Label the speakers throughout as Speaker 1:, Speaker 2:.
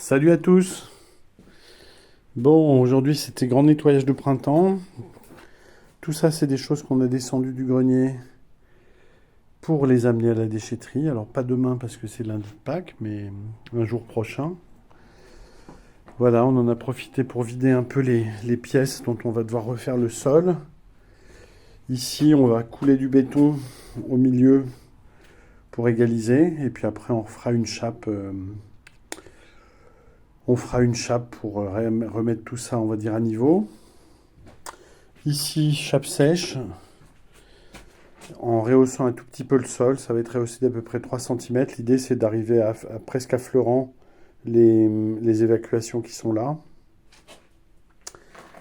Speaker 1: Salut à tous. Bon, aujourd'hui c'était grand nettoyage de printemps. Tout ça c'est des choses qu'on a descendues du grenier pour les amener à la déchetterie. Alors pas demain parce que c'est lundi de Pâques, mais un jour prochain. Voilà, on en a profité pour vider un peu les pièces dont on va devoir refaire le sol. Ici on va couler du béton au milieu pour égaliser. Et puis après on fera une chape. On fera une chape pour remettre tout ça, on va dire, à niveau. Ici, chape sèche. En rehaussant un tout petit peu le sol, ça va être rehaussé d'à peu près 3 cm. L'idée, c'est d'arriver à presque à fleurant les évacuations qui sont là.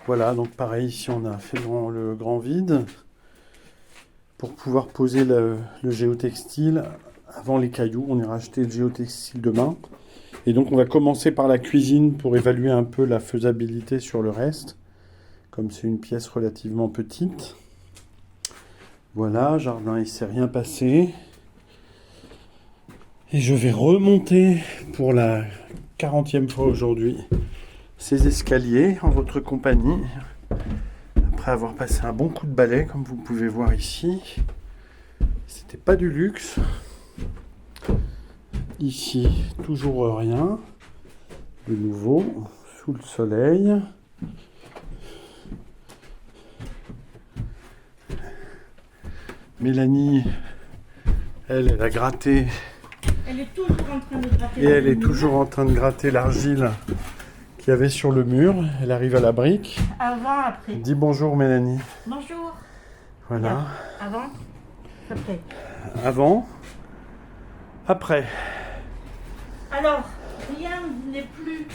Speaker 1: Voilà, donc pareil, ici, on a fait le grand vide pour pouvoir poser le géotextile avant les cailloux. On ira acheter le géotextile demain. Et donc on va commencer par la cuisine pour évaluer un peu la faisabilité sur le reste, comme c'est une pièce relativement petite. Voilà, jardin, il ne s'est rien passé. Et je vais remonter pour la 40e fois aujourd'hui ces escaliers en votre compagnie, après avoir passé un bon coup de balai, comme vous pouvez voir ici. C'était pas du luxe. Ici, toujours rien. De nouveau, sous le soleil. Mélanie, elle a gratté.
Speaker 2: Elle est toujours en train de gratter.
Speaker 1: Et elle est toujours en train de gratter l'argile qu'il y avait sur le mur. Elle arrive à la brique.
Speaker 2: Avant, après.
Speaker 1: Dis bonjour Mélanie.
Speaker 2: Bonjour.
Speaker 1: Voilà.
Speaker 2: Avant, après.
Speaker 1: Avant, après.
Speaker 2: Alors, rien n'est plus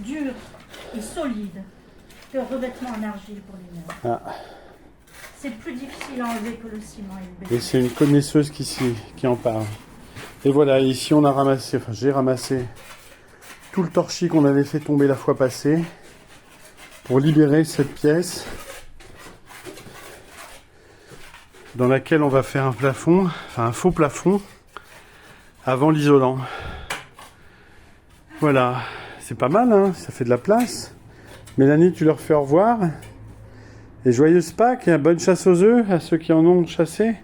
Speaker 2: dur et solide que le revêtement en argile pour les murs.
Speaker 1: Ah.
Speaker 2: C'est plus difficile à enlever que le ciment et le béton.
Speaker 1: Et c'est une connaisseuse qui en parle. Et voilà, ici on a ramassé, enfin j'ai ramassé tout le torchis qu'on avait fait tomber la fois passée pour libérer cette pièce dans laquelle on va faire un plafond, enfin un faux plafond avant l'isolant. Voilà, c'est pas mal, hein, ça fait de la place. Mélanie, tu leur fais au revoir. Et joyeuse Pâques et bonne chasse aux œufs à ceux qui en ont chassé.